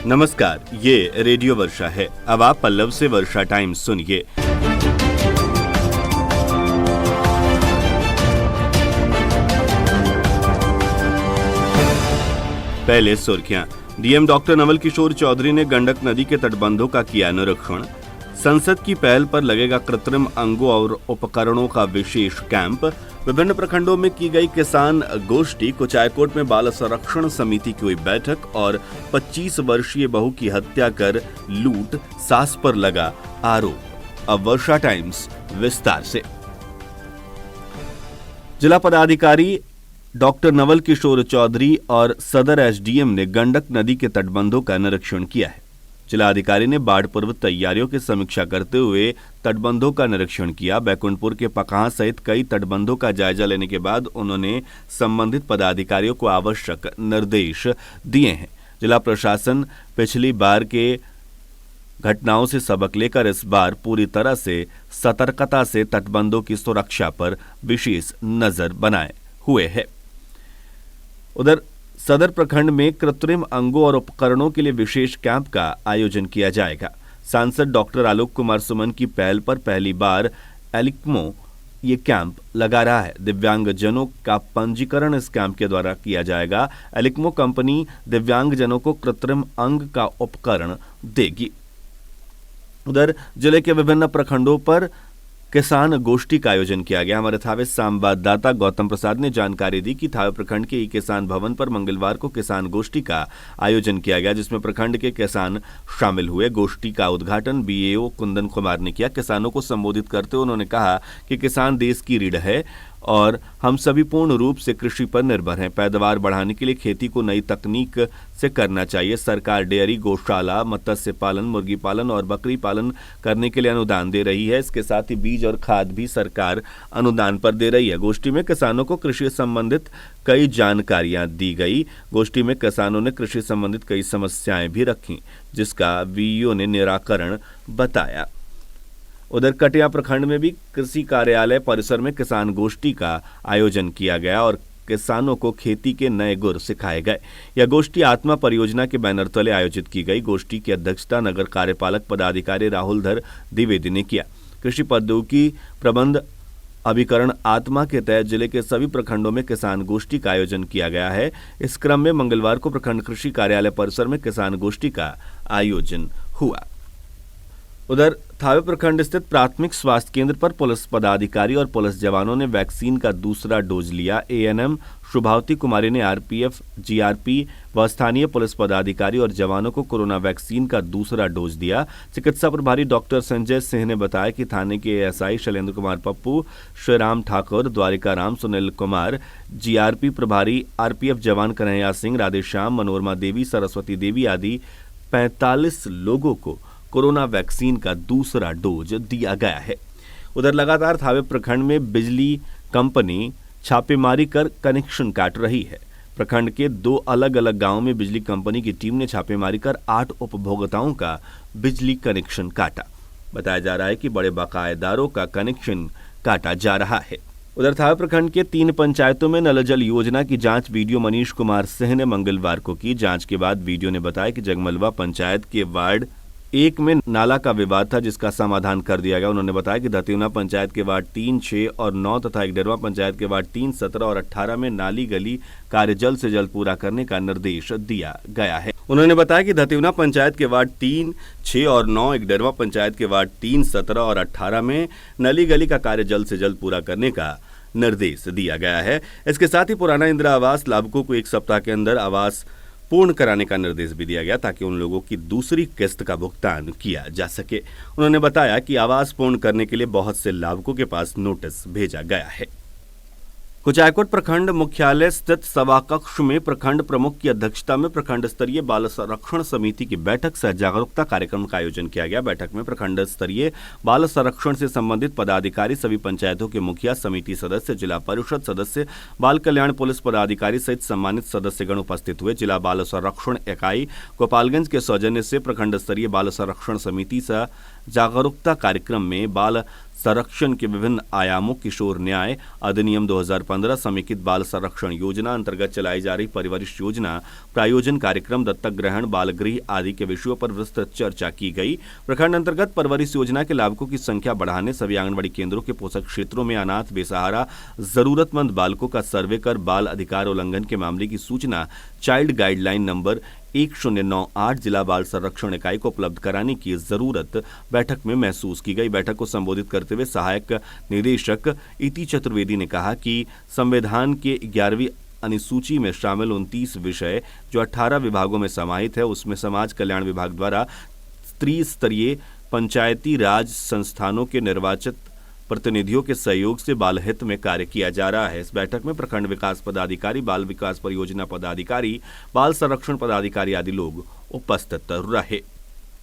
नमस्कार, ये रेडियो वर्षा है। अब आप पल्लव से वर्षा टाइम्स सुनिए। पहले सुर्खियां। डीएम डॉक्टर नवल किशोर चौधरी ने गंडक नदी के तटबंधों का किया निरीक्षण। संसद की पहल पर लगेगा कृत्रिम अंगों और उपकरणों का विशेष कैंप। विभिन्न प्रखंडों में की गई किसान गोष्ठी। कुचायकोट में बाल संरक्षण समिति की हुई बैठक और 25 वर्षीय बहू की हत्या कर लूट, सास पर लगा आरोप। अब वर्षा टाइम्स विस्तार से। जिला पदाधिकारी डॉक्टर नवल किशोर चौधरी और सदर एसडीएम ने गंडक नदी के तटबंधों का निरीक्षण किया है। जिलाधिकारी ने बाढ़ पूर्व तैयारियों की समीक्षा करते हुए तटबंधों का निरीक्षण किया। बैकुंठपुर के पकाहा सहित कई तटबंधों का जायजा लेने के बाद उन्होंने संबंधित पदाधिकारियों को आवश्यक निर्देश दिए हैं। जिला प्रशासन पिछली बार के घटनाओं से सबक लेकर इस बार पूरी तरह से सतर्कता से तटबंधों की सुरक्षा पर विशेष नजर बनाए हुए है। उधर सदर प्रखंड में कृत्रिम अंगों और उपकरणों के लिए विशेष कैंप का आयोजन किया जाएगा। सांसद डॉक्टर आलोक कुमार सुमन की पहल पर पहली बार एलिक्मो ये कैंप लगा रहा है। दिव्यांगजनों का पंजीकरण इस कैंप के द्वारा किया जाएगा। एलिक्मो कंपनी दिव्यांगजनों को कृत्रिम अंग का उपकरण देगी। उधर जिले के विभिन्न प्रखंडों पर किसान गोष्ठी का आयोजन किया गया। हमारे थावे संवाददाता गौतम प्रसाद ने जानकारी दी कि थावे प्रखंड के किसान भवन पर मंगलवार को किसान गोष्ठी का आयोजन किया गया, जिसमें प्रखंड के किसान शामिल हुए। गोष्ठी का उद्घाटन बीएओ कुंदन कुमार ने किया। किसानों को संबोधित करते हुए उन्होंने कहा कि किसान देश की रीढ़ है और हम सभी पूर्ण रूप से कृषि पर निर्भर हैं। पैदावार बढ़ाने के लिए खेती को नई तकनीक से करना चाहिए। सरकार डेयरी, गौशाला, मत्स्य पालन, मुर्गी पालन और बकरी पालन करने के लिए अनुदान दे रही है। इसके साथ ही बीज और खाद भी सरकार अनुदान पर दे रही है। गोष्ठी में किसानों को कृषि संबंधित कई जानकारियां दी गई। गोष्ठी में किसानों ने कृषि संबंधित कई समस्याएं भी रखी, जिसका वीईओ ने निराकरण बताया। उधर कटिया प्रखंड में भी कृषि कार्यालय परिसर में किसान गोष्ठी का आयोजन किया गया और किसानों को खेती के नए गुर सिखाए गए। यह गोष्ठी आत्मा परियोजना के बैनर तले आयोजित की गई। गोष्ठी की अध्यक्षता नगर कार्यपालक पदाधिकारी राहुल धर द्विवेदी ने किया। कृषि प्रौद्योगिकी प्रबंध अभिकरण आत्मा के तहत जिले के सभी प्रखंडों में किसान गोष्ठी का आयोजन किया गया है। इस क्रम में मंगलवार को प्रखंड कृषि कार्यालय परिसर में किसान गोष्ठी का आयोजन हुआ। उधर थावे प्रखंड स्थित प्राथमिक स्वास्थ्य केंद्र पर पुलिस पदाधिकारी और पुलिस जवानों ने वैक्सीन का दूसरा डोज लिया। एएनएम शुभावती कुमारी ने आरपीएफ, जीआरपी व स्थानीय पुलिस पदाधिकारी और जवानों को कोरोना वैक्सीन का दूसरा डोज दिया। चिकित्सा प्रभारी डॉक्टर संजय सिंह ने बताया कि थाने के एएसआई शैलेंद्र कुमार पप्पू, श्रीराम ठाकुर, द्वारिका राम, सुनील कुमार, जीआरपी प्रभारी आरपीएफ जवान कन्हैया सिंह, राधेश्याम, मनोरमा देवी, सरस्वती देवी आदि 45 लोगों को कोरोना वैक्सीन का दूसरा डोज दिया गया है। उधर लगातार थावे प्रखंड में बिजली कंपनी छापेमारी कर कनेक्शन काट रही है। प्रखंड के 2 अलग अलग गांवों में बिजली कंपनी की टीम ने छापेमारी कर 8 उपभोक्ताओं का बिजली कनेक्शन काटा। बताया जा रहा है कि बड़े बकायेदारों का कनेक्शन काटा जा रहा है। उधर थावे प्रखंड के 3 पंचायतों में नल जल योजना की जांच वीडियो मनीष कुमार सिंह ने मंगलवार को की। जांच के बाद वीडियो ने बताया कि जगमलवा पंचायत के वार्ड 1 में नाला का विवाद था, जिसका समाधान कर दिया गया। उन्होंने बताया कि धतिवना पंचायत के वार्ड 3, 6 और 9 तथा इकडेरवा पंचायत के वार्ड 3, 17 और 18 में नाली गली कार्य जल्द से जल्द पूरा करने का निर्देश दिया गया है। उन्होंने बताया कि धतिवना पंचायत के वार्ड 3, 6 और 9, इकडेरवा पंचायत के वार्ड 3, 17 और 18 में नाली गली का कार्य जल्द से जल्द पूरा करने का निर्देश दिया गया है। इसके साथ ही पुराना इंदिरा आवास लाभुकों को 1 सप्ताह के अंदर आवास पूर्ण कराने का निर्देश भी दिया गया, ताकि उन लोगों की दूसरी किस्त का भुगतान किया जा सके। उन्होंने बताया कि आवास पूर्ण करने के लिए बहुत से लाभुकों के पास नोटिस भेजा गया है। कुचायकोट प्रखंड मुख्यालय स्थित सभा कक्ष में प्रखंड प्रमुख की अध्यक्षता में प्रखंड स्तरीय बाल संरक्षण समिति की बैठक सह जागरूकता कार्यक्रम का आयोजन किया गया। बैठक में प्रखंड स्तरीय बाल संरक्षण से संबंधित पदाधिकारी, सभी पंचायतों के मुखिया, समिति सदस्य, जिला परिषद सदस्य, बाल कल्याण पुलिस पदाधिकारी सहित सम्मानित सदस्यगण उपस्थित हुए। जिला बाल संरक्षण इकाई गोपालगंज के सौजन्य से प्रखंड स्तरीय बाल संरक्षण समिति सह जागरूकता कार्यक्रम में बाल संरक्षण के विभिन्न आयामों, किशोर न्याय अधिनियम 2015, समेकित बाल संरक्षण योजना अंतर्गत चलाई जा रही परिवरिश योजना, प्रायोजन कार्यक्रम, दत्तक ग्रहण, बाल गृह आदि के विषयों पर विस्तृत चर्चा की गई। प्रखंड अंतर्गत परवरिश योजना के लाभुकों की संख्या बढ़ाने, सभी आंगनबाड़ी केंद्रों के पोषक क्षेत्रों में अनाथ, बेसहारा, जरूरतमंद बालकों का सर्वे कर बाल अधिकार उल्लंघन के मामले की सूचना चाइल्ड गाइडलाइन नंबर 1098 जिला बाल संरक्षण इकाई को उपलब्ध कराने की जरूरत बैठक में महसूस की गई। बैठक को संबोधित करते हुए सहायक निदेशक इति चतुर्वेदी ने कहा कि संविधान के 11वीं अनुसूची में शामिल 29 विषय जो 18 विभागों में समाहित है, उसमें समाज कल्याण विभाग द्वारा त्रिस्तरीय पंचायती राज संस्थानों के निर्वाचित प्रतिनिधियों के सहयोग से बाल हित में कार्य किया जा रहा है। इस बैठक में प्रखंड विकास पदाधिकारी, बाल विकास परियोजना पदाधिकारी, बाल संरक्षण पदाधिकारी आदि लोग उपस्थित रहे।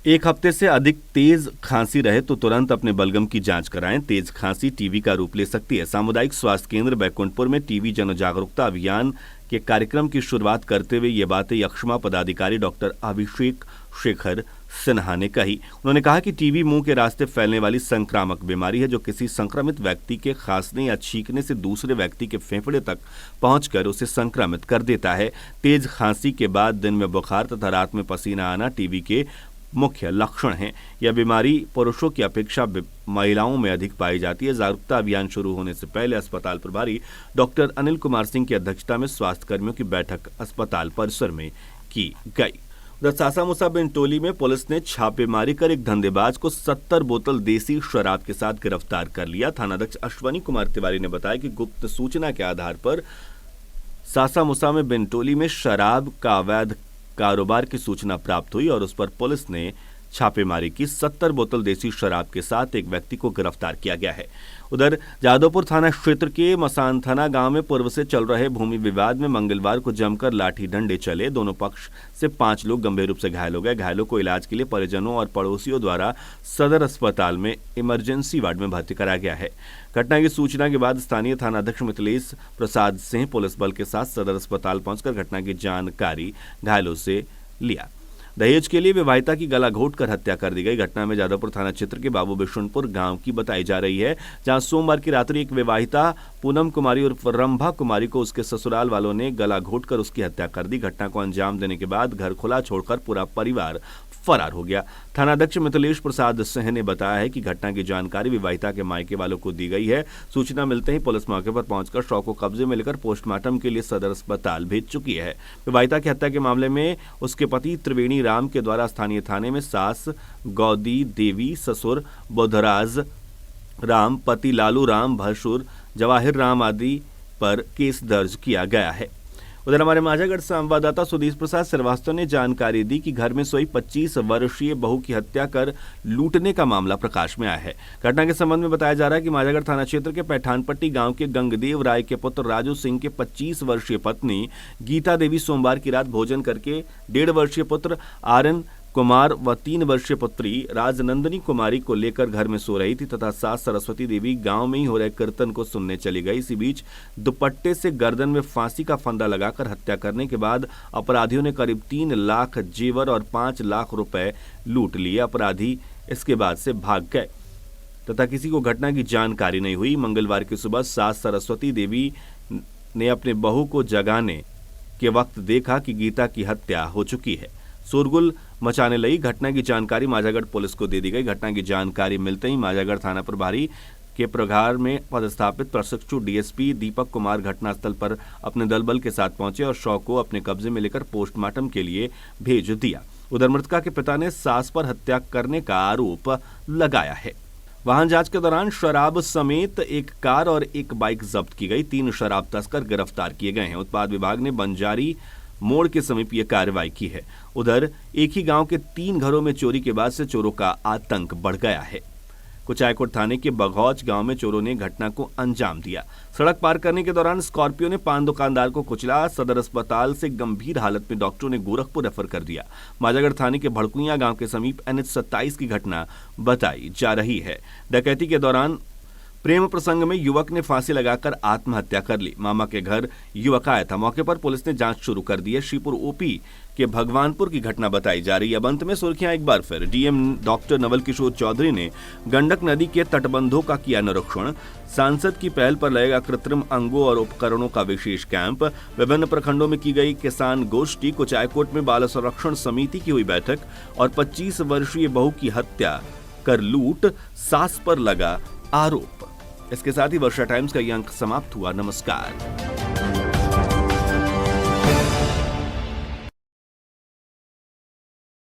एक हफ्ते से अधिक तेज खांसी रहे तो तुरंत अपने बलगम की जांच कराएं। तेज खांसी टीबी का रूप ले सकती है। सामुदायिक स्वास्थ्य केंद्र बैकुंठपुर में टीबी जन जागरूकता अभियान के कार्यक्रम की शुरुआत करते हुए ये बातें यक्ष्मा पदाधिकारी डॉक्टर अभिषेक शेखर सिन्हा ने कही। उन्होंने कहा कि टीबी मुंह के रास्ते फैलने वाली संक्रामक बीमारी है जो किसी संक्रमित व्यक्ति के खांसने या छींकने से दूसरे व्यक्ति के फेफड़े तक पहुंचकर उसे संक्रमित कर देता है। तेज खांसी के बाद दिन में बुखार तथा रात में पसीना आना टीबी के मुख्य लक्षण हैं। यह बीमारी पुरुषों की अपेक्षा महिलाओं में अधिक पाई जाती है। जागरूकता अभियान शुरू होने से पहले अस्पताल प्रभारी डॉक्टर अनिल कुमार सिंह की अध्यक्षता में स्वास्थ्य कर्मियों की बैठक अस्पताल परिसर में की गई। उधर सासामुसा बिनटोली में पुलिस ने छापेमारी कर एक धंधेबाज को 70 बोतल देसी शराब के साथ गिरफ्तार कर लिया। थानाध्यक्ष अश्वनी कुमार तिवारी ने बताया कि गुप्त सूचना के आधार पर सासामुसा में बिनटोली में शराब का अवैध कारोबार की सूचना प्राप्त हुई और उस पर पुलिस ने छापेमारी की। 70 बोतल देसी शराब के साथ एक व्यक्ति को गिरफ्तार किया गया है। उधर जादवपुर थाना क्षेत्र के मसानथाना गांव में पूर्व से चल रहे भूमि विवाद में मंगलवार को जमकर लाठी डंडे चले। दोनों पक्ष से 5 लोग गंभीर रूप से घायल हो गए। घायलों को इलाज के लिए परिजनों और पड़ोसियों द्वारा सदर अस्पताल में इमरजेंसी वार्ड में भर्ती कराया गया है। घटना की सूचना के बाद स्थानीय थानाध्यक्ष मिथिलेश प्रसाद सिंह पुलिस बल के साथ सदर अस्पताल पहुंचकर घटना की जानकारी घायलों से लिया। दहेज के लिए विवाहिता की गला घोंटकर हत्या कर दी गई। घटना में जादवपुर थाना क्षेत्र के बाबू बिशुनपुर गांव की बताई जा रही है, जहां सोमवार की रात्रि एक विवाहिता पूनम कुमारी और रंभा कुमारी को उसके ससुराल वालों ने गला घोंटकर उसकी हत्या कर दी। घटना को अंजाम देने के बाद घर खुला छोड़कर पूरा परिवार फरार हो गया। थानाध्यक्ष मिथिलेश प्रसाद सिंह ने बताया है कि घटना की जानकारी विवाहिता के मायके वालों को दी गई है। सूचना मिलते ही पुलिस मौके पर पहुंचकर शव को कब्जे में लेकर पोस्टमार्टम के लिए सदर अस्पताल भेज चुकी है। विवाहिता की हत्या के मामले में उसके पति त्रिवेणी राम के द्वारा स्थानीय थाने में सास गौदी देवी, ससुर बुधराज राम, पति लालू राम, भसुर जवाहिर राम आदि पर केस दर्ज किया गया है। उधर हमारे माझागढ़ संवाददाता सुधीर प्रसाद श्रीवास्तव ने जानकारी दी कि घर में सोई 25 वर्षीय बहू की हत्या कर लूटने का मामला प्रकाश में आया है। घटना के संबंध में बताया जा रहा है कि माझागढ़ थाना क्षेत्र के पैठानपट्टी गांव के गंगदेव राय के पुत्र राजू सिंह के 25 वर्षीय पत्नी गीता देवी सोमवार की रात भोजन करके 1.5 वर्षीय पुत्र आर्यन कुमार व 3 वर्षीय पुत्री राजनंदिनी कुमारी को लेकर घर में सो रही थी तथा सास सरस्वती देवी गांव में ही हो रहे कीर्तन को सुनने चली गई। इसी बीच दुपट्टे से गर्दन में फांसी का फंदा लगाकर हत्या करने के बाद अपराधियों ने करीब 3 लाख जेवर और 5 लाख रुपए लूट लिए। अपराधी इसके बाद से भाग गए तथा किसी को घटना की जानकारी नहीं हुई। मंगलवार की सुबह सास सरस्वती देवी ने अपने बहू को जगाने के वक्त देखा कि गीता की हत्या हो चुकी है। शोरगुल मचाने लगी। घटना की जानकारी माझागढ़ पुलिस को दे दी गई। घटना की जानकारी मिलते ही माझागढ़ थाना प्रभारी के प्रभार में पदस्थापित प्रशिक्षु डीएसपी दीपक कुमार घटनास्थल पर अपने दल बल के साथ पहुंचे और शव को अपने कब्जे में लेकर पोस्टमार्टम के लिए भेज दिया। उधर मृतका के पिता ने सास पर हत्या करने का आरोप लगाया है। वाहन जांच के दौरान शराब समेत एक कार और एक बाइक जब्त की गई। 3 शराब तस्कर गिरफ्तार किए गए हैं। उत्पाद विभाग ने बंजारी मोड़ के समीप यह कार्रवाई की है। उधर एक ही गांव के 3 घरों में चोरी के बाद से चोरों का आतंक बढ़ गया है। कुचायकोट थाने के बघौच गांव में चोरों ने घटना को अंजाम दिया। सड़क पार करने के दौरान स्कॉर्पियो ने पान दुकानदार को कुचला। सदर अस्पताल से गंभीर हालत में डॉक्टरों ने गोरखपुर रेफर कर दिया। माझागढ़ थाने के भड़कुइया गांव के समीप NH27 की घटना बताई जा रही है। डकैती के दौरान प्रेम प्रसंग में युवक ने फांसी लगाकर आत्महत्या कर ली। मामा के घर युवक आया था। मौके पर पुलिस ने जांच शुरू कर दी है। श्रीपुर ओपी के भगवानपुर की घटना बताई जा रही है। अब अंत में सुर्खियां एक बार फिर। डीएम डॉक्टर नवल किशोर चौधरी ने गंडक नदी के तटबंधों का किया निरीक्षण। सांसद की पहल पर लगेगा कृत्रिम अंगों और उपकरणों का विशेष कैंप। विभिन्न प्रखंडों में की गई किसान गोष्ठी। कुचायकोट में बाल संरक्षण समिति की हुई बैठक। और 25 वर्षीय बहू की हत्या कर लूट, सास पर लगा आरोप। इसके साथ ही वर्षा टाइम्स का ये अंक समाप्त हुआ। नमस्कार।